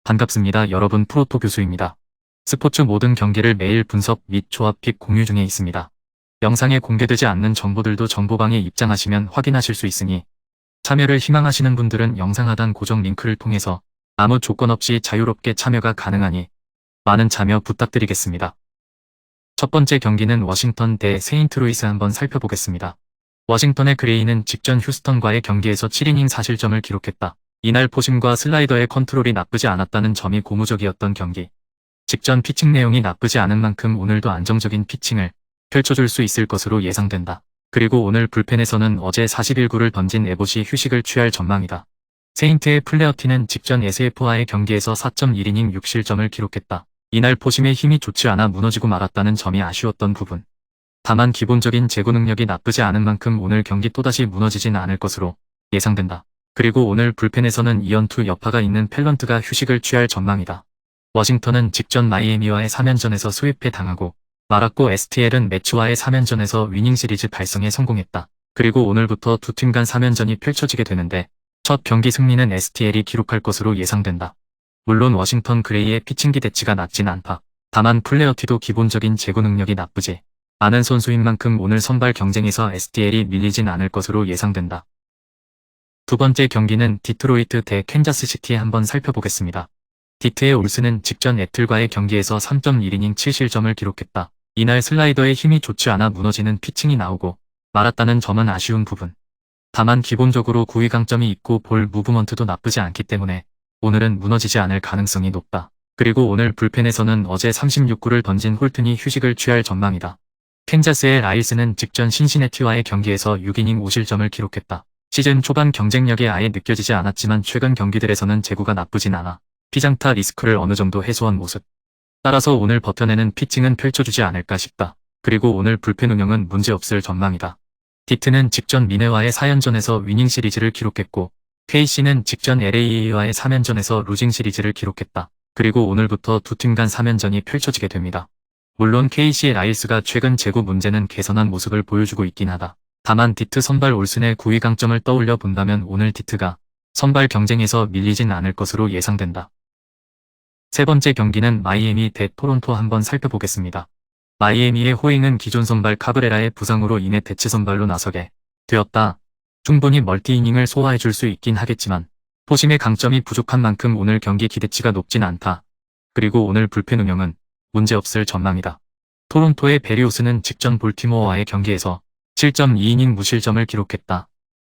반갑습니다. 여러분, 프로토 교수입니다. 스포츠 모든 경기를 매일 분석 및 조합 픽 공유 중에 있습니다. 영상에 공개되지 않는 정보들도 정보방에 입장하시면 확인하실 수 있으니 참여를 희망하시는 분들은 영상 하단 고정 링크를 통해서 아무 조건 없이 자유롭게 참여가 가능하니 많은 참여 부탁드리겠습니다. 첫 번째 경기는 워싱턴 대 세인트루이스 한번 살펴보겠습니다. 워싱턴의 그레이는 직전 휴스턴과의 경기에서 7이닝 4실점을 기록했다. 이날 포심과 슬라이더의 컨트롤이 나쁘지 않았다는 점이 고무적이었던 경기. 직전 피칭 내용이 나쁘지 않은 만큼 오늘도 안정적인 피칭을 펼쳐줄 수 있을 것으로 예상된다. 그리고 오늘 불펜에서는 어제 41구를 던진 에봇이 휴식을 취할 전망이다. 세인트의 플레어티는 직전 SF와의 경기에서 4.1이닝 6실점을 기록했다. 이날 포심의 힘이 좋지 않아 무너지고 말았다는 점이 아쉬웠던 부분. 다만 기본적인 제구 능력이 나쁘지 않은 만큼 오늘 경기 또다시 무너지진 않을 것으로 예상된다. 그리고 오늘 불펜에서는 이연투 여파가 있는 펠런트가 휴식을 취할 전망이다. 워싱턴은 직전 마이애미와의 3연전에서 스윕에 당하고 말았고 STL은 매츠와의 3연전에서 위닝 시리즈 달성에 성공했다. 그리고 오늘부터 두 팀 간 3연전이 펼쳐지게 되는데 첫 경기 승리는 STL이 기록할 것으로 예상된다. 물론 워싱턴 그레이의 피칭 기대치가 낮진 않다. 다만 플레어티도 기본적인 제구 능력이 나쁘지 않은 선수인 만큼 오늘 선발 경쟁에서 STL이 밀리진 않을 것으로 예상된다. 두 번째 경기는 디트로이트 대 캔자스시티 한번 살펴보겠습니다. 디트의 올스는 직전 애틀과의 경기에서 3.1이닝 7실점을 기록했다. 이날 슬라이더의 힘이 좋지 않아 무너지는 피칭이 나오고 말았다는 점은 아쉬운 부분. 다만 기본적으로 구위 강점이 있고 볼 무브먼트도 나쁘지 않기 때문에 오늘은 무너지지 않을 가능성이 높다. 그리고 오늘 불펜에서는 어제 36구를 던진 홀튼이 휴식을 취할 전망이다. 캔자스의 라일스는 직전 신시내티와의 경기에서 6이닝 5실점을 기록했다. 시즌 초반 경쟁력이 아예 느껴지지 않았지만 최근 경기들에서는 제구가 나쁘진 않아 피장타 리스크를 어느 정도 해소한 모습. 따라서 오늘 버텨내는 피칭은 펼쳐주지 않을까 싶다. 그리고 오늘 불펜 운영은 문제없을 전망이다. 디트는 직전 미네와의 4연전에서 위닝 시리즈를 기록했고 KC는 직전 LA와의 3연전에서 루징 시리즈를 기록했다. 그리고 오늘부터 두 팀 간 3연전이 펼쳐지게 됩니다. 물론 KC의 라일스가 최근 제구 문제는 개선한 모습을 보여주고 있긴 하다. 다만 디트 선발 올슨의 구위 강점을 떠올려 본다면 오늘 디트가 선발 경쟁에서 밀리진 않을 것으로 예상된다. 세 번째 경기는 마이애미 대 토론토 한번 살펴보겠습니다. 마이애미의 호잉은 기존 선발 카브레라의 부상으로 인해 대체 선발로 나서게 되었다. 충분히 멀티이닝을 소화해줄 수 있긴 하겠지만 포심의 강점이 부족한 만큼 오늘 경기 기대치가 높진 않다. 그리고 오늘 불펜 운영은 문제없을 전망이다. 토론토의 베리오스는 직전 볼티모어와의 경기에서 7.2이닝 무실점을 기록했다.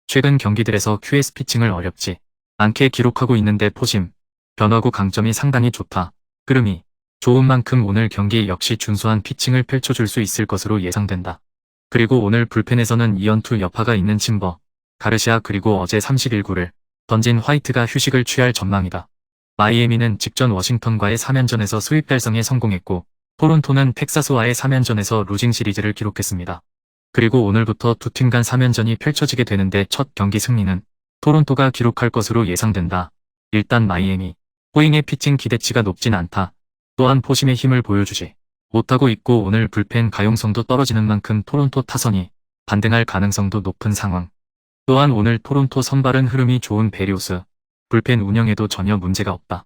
최근 경기들에서 QS 피칭을 어렵지 않게 기록하고 있는데 포심, 변화구 강점이 상당히 좋다. 흐름이 좋은 만큼 오늘 경기 역시 준수한 피칭을 펼쳐줄 수 있을 것으로 예상된다. 그리고 오늘 불펜에서는 이연투 여파가 있는 침버, 가르시아 그리고 어제 31구를 던진 화이트가 휴식을 취할 전망이다. 마이애미는 직전 워싱턴과의 3연전에서 스윕 달성에 성공했고 토론토는 텍사스와의 3연전에서 루징 시리즈를 기록했습니다. 그리고 오늘부터 두 팀 간 3연전이 펼쳐지게 되는데 첫 경기 승리는 토론토가 기록할 것으로 예상된다. 일단 마이애미, 호잉의 피칭 기대치가 높진 않다. 또한 포심의 힘을 보여주지 못하고 있고 오늘 불펜 가용성도 떨어지는 만큼 토론토 타선이 반등할 가능성도 높은 상황. 또한 오늘 토론토 선발은 흐름이 좋은 베리오스, 불펜 운영에도 전혀 문제가 없다.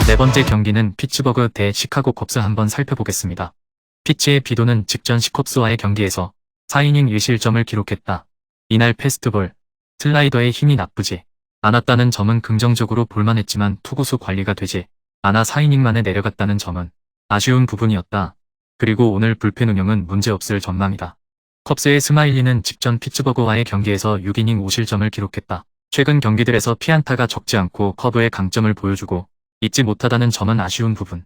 네 번째 경기는 피츠버그 대 시카고 컵스 한번 살펴보겠습니다. 피츠의 비도는 직전 시컵스와의 경기에서 4이닝 1실점을 기록했다. 이날 패스트볼, 슬라이더의 힘이 나쁘지 않았다는 점은 긍정적으로 볼만했지만 투구수 관리가 되지 않아 4이닝 만에 내려갔다는 점은 아쉬운 부분이었다. 그리고 오늘 불펜 운영은 문제없을 전망이다. 컵스의 스마일리는 직전 피츠버그와의 경기에서 6이닝 5실점을 기록했다. 최근 경기들에서 피안타가 적지 않고 커브의 강점을 보여주고 잊지 못하다는 점은 아쉬운 부분.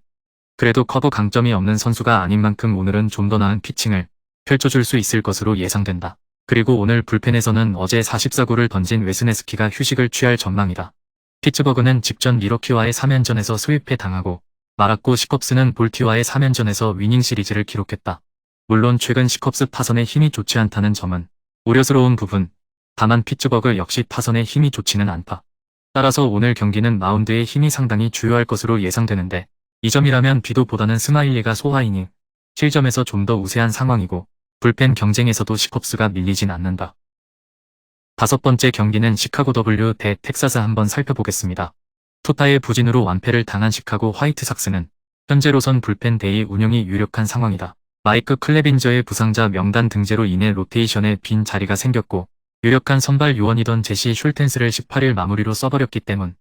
그래도 커브 강점이 없는 선수가 아닌 만큼 오늘은 좀 더 나은 피칭을 펼쳐줄 수 있을 것으로 예상된다. 그리고 오늘 불펜에서는 어제 44구를 던진 웨스네스키가 휴식을 취할 전망이다. 피츠버그는 직전 미러키와의 3연전에서 스윕에 당하고 말았고 시컵스는 볼티와의 3연전에서 위닝 시리즈를 기록했다. 물론 최근 시컵스 타선의 힘이 좋지 않다는 점은 우려스러운 부분. 다만 피츠버그 역시 타선의 힘이 좋지는 않다. 따라서 오늘 경기는 마운드의 힘이 상당히 주요할 것으로 예상되는데, 이 점이라면 비도보다는 스마일리가 소화 이닝, 실점에서 좀 더 우세한 상황이고 불펜 경쟁에서도 시컵스가 밀리진 않는다. 다섯 번째 경기는 시카고 W 대 텍사스 한번 살펴보겠습니다. 투타의 부진으로 완패를 당한 시카고 화이트삭스는 현재로선 불펜 대의 운영이 유력한 상황이다. 마이크 클레빈저의 부상자 명단 등재로 인해 로테이션에 빈 자리가 생겼고 유력한 선발 요원이던 제시 슐텐스를 18일 마무리로 써버렸기 때문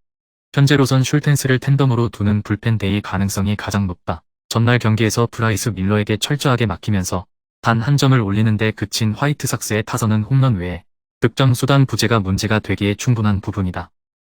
현재로선 슐텐스를 텐덤으로 두는 불펜 대의 가능성이 가장 높다. 전날 경기에서 브라이스 밀러에게 철저하게 막히면서 단 한 점을 올리는데 그친 화이트삭스의 타선은 홈런 외에 득점 수단 부재가 문제가 되기에 충분한 부분이다.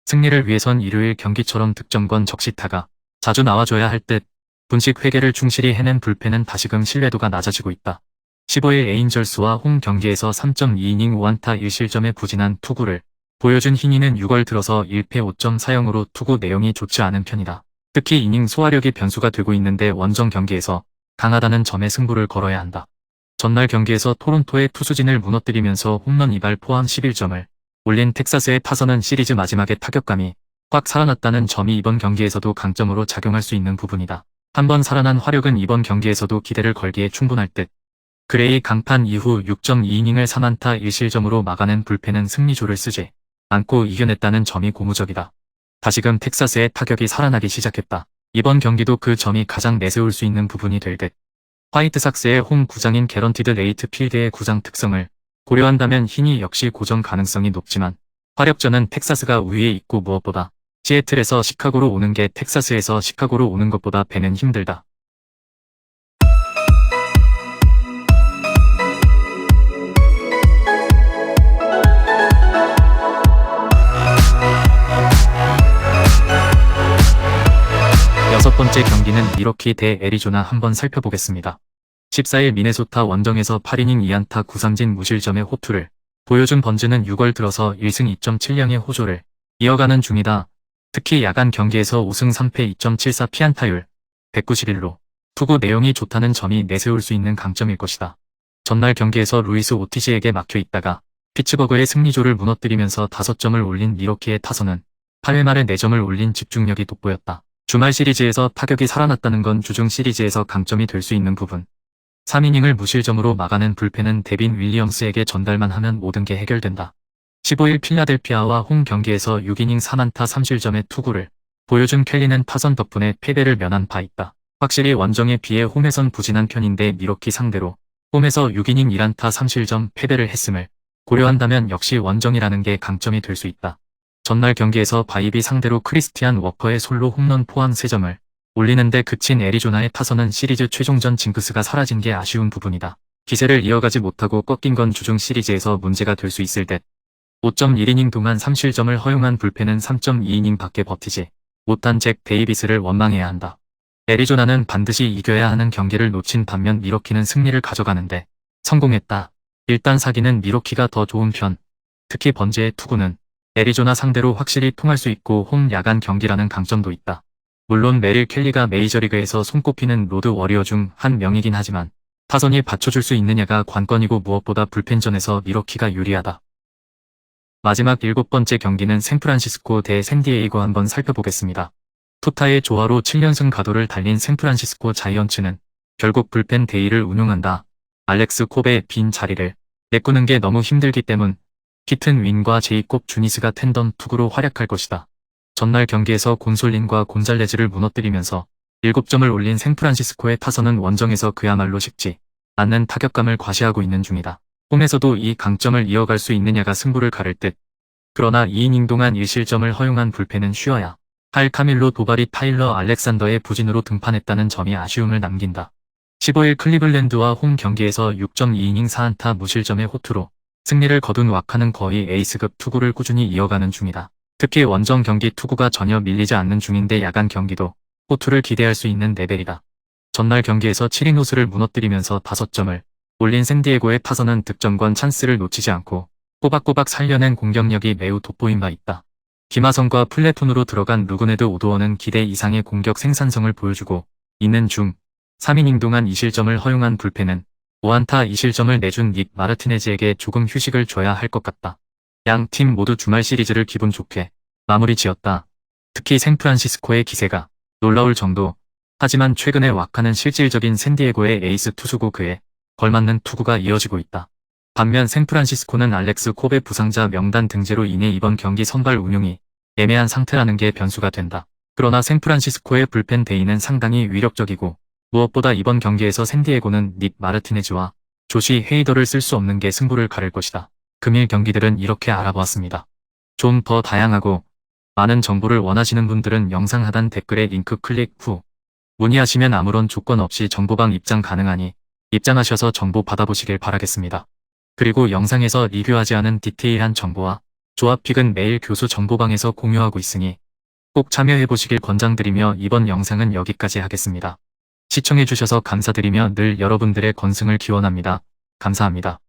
승리를 위해선 일요일 경기처럼 득점권 적시타가 자주 나와줘야 할 듯 분식 회계를 충실히 해낸 불펜은 다시금 신뢰도가 낮아지고 있다. 15일 에인절스와 홈 경기에서 3.2이닝 5안타 1실점에 부진한 투구를 보여준 희니는 6월 들어서 1패 5.40으로 투구 내용이 좋지 않은 편이다. 특히 이닝 소화력이 변수가 되고 있는데 원정 경기에서 강하다는 점에 승부를 걸어야 한다. 전날 경기에서 토론토의 투수진을 무너뜨리면서 홈런 2발 포함 11점을 올린 텍사스의 타선은 시리즈 마지막에 타격감이 확 살아났다는 점이 이번 경기에서도 강점으로 작용할 수 있는 부분이다. 한번 살아난 화력은 이번 경기에서도 기대를 걸기에 충분할 듯. 그레이 강판 이후 6.2이닝을 3안타 1실점으로 막아낸 불펜은 승리조를 쓰지 않고 이겨냈다는 점이 고무적이다. 다시금 텍사스의 타격이 살아나기 시작했다. 이번 경기도 그 점이 가장 내세울 수 있는 부분이 될 듯. 화이트삭스의 홈 구장인 개런티드 레이트 필드의 구장 특성을 고려한다면 희니 역시 고정 가능성이 높지만 화력전은 텍사스가 우위에 있고 무엇보다 시애틀에서 시카고로 오는 게 텍사스에서 시카고로 오는 것보다 배는 힘들다. 여섯 번째 경기는 미러키 대 애리조나 한번 살펴보겠습니다. 14일 미네소타 원정에서 8이닝 2안타 9삼진 무실점의 호투를 보여준 번즈는 6월 들어서 1승 2.70의 호조를 이어가는 중이다. 특히 야간 경기에서 5승 3패 2.74 피안타율 191로 투구 내용이 좋다는 점이 내세울 수 있는 강점일 것이다. 전날 경기에서 루이스 오티지에게 막혀 있다가 피츠버그의 승리조를 무너뜨리면서 5점을 올린 미러키의 타선은 8회 말에 4점을 올린 집중력이 돋보였다. 주말 시리즈에서 타격이 살아났다는 건 주중 시리즈에서 강점이 될 수 있는 부분. 3이닝을 무실점으로 막아낸 불펜은 데빈 윌리엄스에게 전달만 하면 모든 게 해결된다. 15일 필라델피아와 홈 경기에서 6이닝 3안타 3실점의 투구를 보여준 켈리는 타선 덕분에 패배를 면한 바 있다. 확실히 원정에 비해 홈에선 부진한 편인데 미러키 상대로 홈에서 6이닝 1안타 3실점 패배를 했음을 고려한다면 역시 원정이라는 게 강점이 될 수 있다. 전날 경기에서 바이비 상대로 크리스티안 워커의 솔로 홈런 포함 3점을 올리는데 그친 애리조나의 타선은 시리즈 최종전 징크스가 사라진 게 아쉬운 부분이다. 기세를 이어가지 못하고 꺾인 건 주중 시리즈에서 문제가 될 수 있을 듯. 5.1이닝 동안 3실점을 허용한 불펜은 3.2이닝 밖에 버티지 못한 잭 데이비스를 원망해야 한다. 애리조나는 반드시 이겨야 하는 경기를 놓친 반면 미러키는 승리를 가져가는데 성공했다. 일단 사기는 미러키가 더 좋은 편. 특히 번즈의 투구는 애리조나 상대로 확실히 통할 수 있고 홈 야간 경기라는 강점도 있다. 물론 메릴 켈리가 메이저리그에서 손꼽히는 로드 워리어 중 한 명이긴 하지만 타선이 받쳐줄 수 있느냐가 관건이고 무엇보다 불펜전에서 미러키가 유리하다. 마지막 7번째 경기는 샌프란시스코 대 샌디에이고 한번 살펴보겠습니다. 투타의 조화로 7연승 가도를 달린 샌프란시스코 자이언츠는 결국 불펜 데이를 운용한다. 알렉스 콥의 빈 자리를 메꾸는 게 너무 힘들기 때문 키튼 윈과 제이콥 주니스가 텐덤 투구로 활약할 것이다. 전날 경기에서 곤솔린과 곤잘레즈를 무너뜨리면서 7점을 올린 샌프란시스코의 타선은 원정에서 그야말로 식지 않는 타격감을 과시하고 있는 중이다. 홈에서도 이 강점을 이어갈 수 있느냐가 승부를 가를 듯. 그러나 2이닝 동안 1실점을 허용한 불펜은 쉬어야 할 카밀로 도발이 타일러 알렉산더의 부진으로 등판했다는 점이 아쉬움을 남긴다. 15일 클리블랜드와 홈 경기에서 6.2이닝 4안타 무실점의 호투로 승리를 거둔 와카는 거의 에이스급 투구를 꾸준히 이어가는 중이다. 특히 원정 경기 투구가 전혀 밀리지 않는 중인데 야간 경기도 호투를 기대할 수 있는 레벨이다. 전날 경기에서 7인 호수를 무너뜨리면서 5점을 올린 샌디에고의 타선은 득점권 찬스를 놓치지 않고 꼬박꼬박 살려낸 공격력이 매우 돋보인 바 있다. 김하성과 플래톤으로 들어간 루그네드 오도어는 기대 이상의 공격 생산성을 보여주고 있는 중 3이닝 동안 2실점을 허용한 불펜은 5안타 2실점을 내준 닉 마르티네즈에게 조금 휴식을 줘야 할 것 같다. 양 팀 모두 주말 시리즈를 기분 좋게 마무리 지었다. 특히 샌프란시스코의 기세가 놀라울 정도. 하지만 최근에 와카는 실질적인 샌디에고의 에이스 투수고 그에 걸맞는 투구가 이어지고 있다. 반면 샌프란시스코는 알렉스 콥의 부상자 명단 등재로 인해 이번 경기 선발 운용이 애매한 상태라는 게 변수가 된다. 그러나 샌프란시스코의 불펜 데이는 상당히 위력적이고 무엇보다 이번 경기에서 샌디에고는 닉 마르티네즈와 조시 헤이더를 쓸 수 없는 게 승부를 가를 것이다. 금일 경기들은 이렇게 알아보았습니다. 좀 더 다양하고 많은 정보를 원하시는 분들은 영상 하단 댓글에 링크 클릭 후 문의하시면 아무런 조건 없이 정보방 입장 가능하니 입장하셔서 정보 받아보시길 바라겠습니다. 그리고 영상에서 리뷰하지 않은 디테일한 정보와 조합픽은 매일 교수 정보방에서 공유하고 있으니 꼭 참여해보시길 권장드리며 이번 영상은 여기까지 하겠습니다. 시청해주셔서 감사드리며 늘 여러분들의 건승을 기원합니다. 감사합니다.